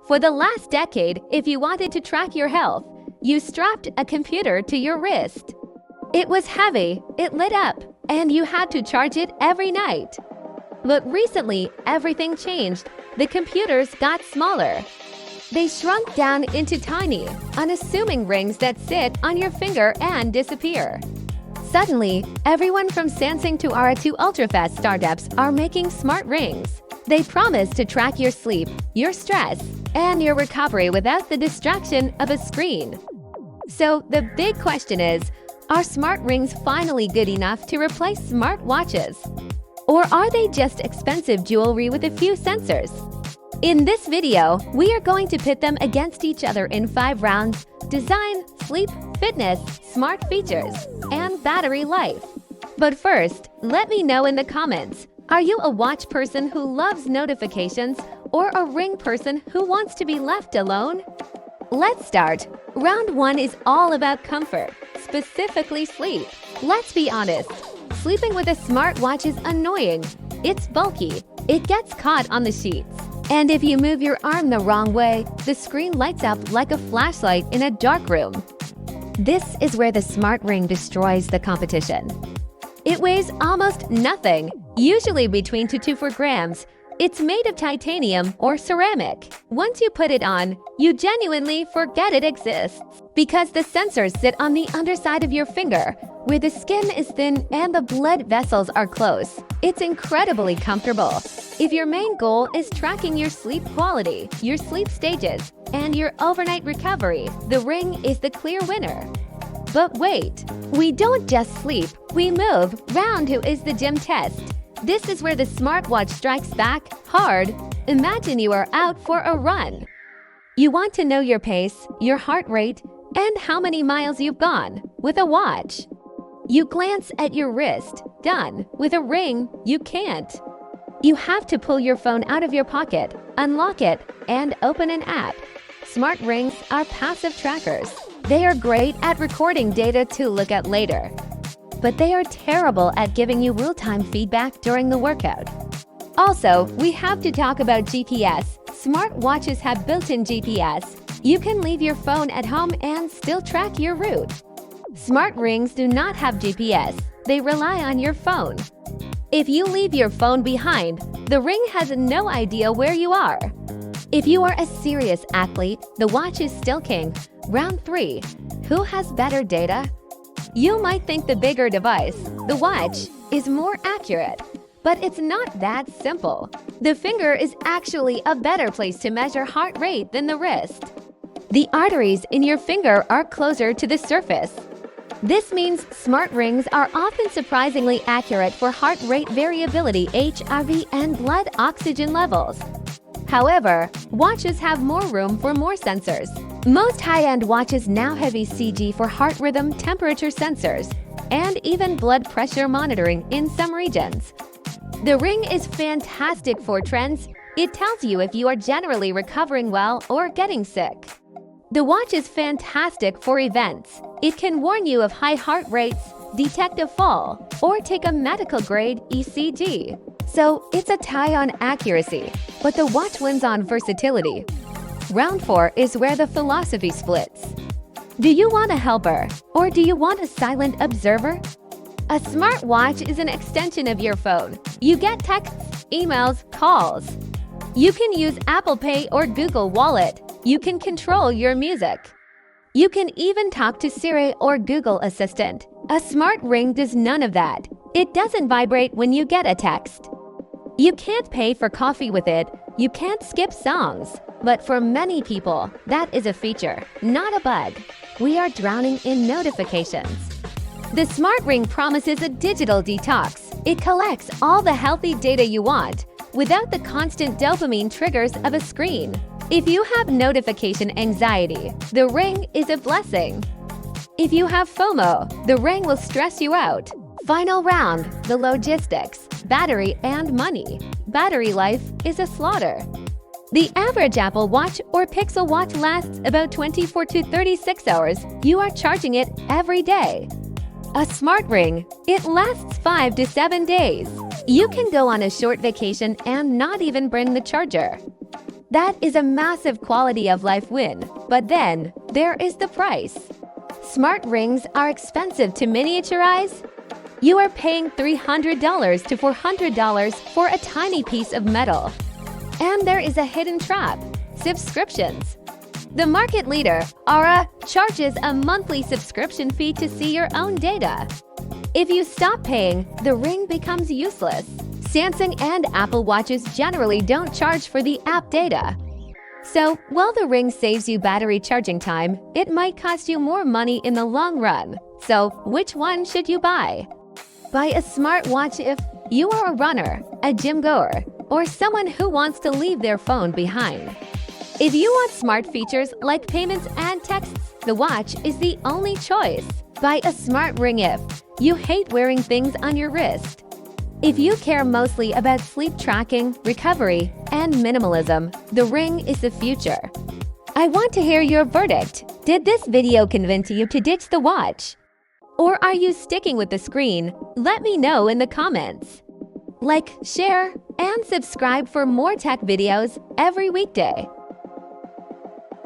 For the last decade, if you wanted to track your health, you strapped a computer to your wrist. It was heavy, it lit up, and you had to charge it every night. But recently, everything changed. The computers got smaller. They shrunk down into tiny, unassuming rings that sit on your finger and disappear. Suddenly, everyone from Samsung to Oura to ultra-fast startups are making smart rings. They promise to track your sleep, your stress, and your recovery without the distraction of a screen. So the big question is, are smart rings finally good enough to replace smart watches? Or are they just expensive jewelry with a few sensors? In this video, we are going to pit them against each other in 5 rounds: design, sleep, fitness, smart features, and battery life. But first, let me know in the comments, are you a watch person who loves notifications or a ring person who wants to be left alone? Let's start. Round 1 is all about comfort, specifically sleep. Let's be honest, sleeping with a smartwatch is annoying. It's bulky, it gets caught on the sheets, and if you move your arm the wrong way, the screen lights up like a flashlight in a dark room. This is where the smart ring destroys the competition. It weighs almost nothing, usually between 2 to 4 grams. It's made of titanium or ceramic. Once you put it on, you genuinely forget it exists, because the sensors sit on the underside of your finger, where the skin is thin and the blood vessels are close. It's incredibly comfortable. If your main goal is tracking your sleep quality, your sleep stages, and your overnight recovery, the ring is the clear winner. But wait, we don't just sleep, we move. Round 2 is the gym test. This is where the smartwatch strikes back hard. Imagine you are out for a run. You want to know your pace, your heart rate, and how many miles you've gone with a watch. You glance at your wrist. Done. With a ring, you can't. You have to pull your phone out of your pocket, unlock it, and open an app. Smart rings are passive trackers. They are great at recording data to look at later, but they are terrible at giving you real-time feedback during the workout. Also, we have to talk about GPS. Smart watches have built-in GPS. You can leave your phone at home and still track your route. Smart rings do not have GPS. They rely on your phone. If you leave your phone behind, the ring has no idea where you are. If you are a serious athlete, the watch is still king. Round 3. Who has better data? You might think the bigger device, the watch, is more accurate, but it's not that simple. The finger is actually a better place to measure heart rate than the wrist. The arteries in your finger are closer to the surface. This means smart rings are often surprisingly accurate for heart rate variability, HRV, and blood oxygen levels. However, watches have more room for more sensors. Most high-end watches now have ECG for heart rhythm, temperature sensors, and even blood pressure monitoring in some regions. The ring is fantastic for trends. It tells you if you are generally recovering well or getting sick. The watch is fantastic for events. It can warn you of high heart rates, detect a fall, or take a medical-grade ECG. So it's a tie on accuracy, but the watch wins on versatility. Round 4 is where the philosophy splits. Do you want a helper, or do you want a silent observer? A smartwatch is an extension of your phone. You get texts, emails, calls. You can use Apple Pay or Google Wallet. You can control your music. You can even talk to Siri or Google Assistant. A smart ring does none of that. It doesn't vibrate when you get a text. You can't pay for coffee with it. You can't skip songs. But for many people, that is a feature, not a bug. We are drowning in notifications. The smart ring promises a digital detox. It collects all the healthy data you want without the constant dopamine triggers of a screen. If you have notification anxiety, the ring is a blessing. If you have FOMO, the ring will stress you out. Final round, the logistics, battery, and money. Battery life is a slaughter. The average Apple Watch or Pixel Watch lasts about 24 to 36 hours. You are charging it every day. A smart ring, it lasts 5 to 7 days. You can go on a short vacation and not even bring the charger. That is a massive quality of life win. But then, there is the price. Smart rings are expensive to miniaturize. You are paying $300 to $400 for a tiny piece of metal. And there is a hidden trap: subscriptions. The market leader, Oura, charges a monthly subscription fee to see your own data. If you stop paying, the ring becomes useless. Samsung and Apple watches generally don't charge for the app data. So, while the ring saves you battery charging time, it might cost you more money in the long run. So, which one should you buy? Buy a smartwatch if you are a runner, a gym goer, or someone who wants to leave their phone behind. If you want smart features like payments and texts, the watch is the only choice. Buy a smart ring if you hate wearing things on your wrist. If you care mostly about sleep tracking, recovery, and minimalism, the ring is the future. I want to hear your verdict. Did this video convince you to ditch the watch? Or are you sticking with the screen? Let me know in the comments. Like, share, and subscribe for more tech videos every weekday.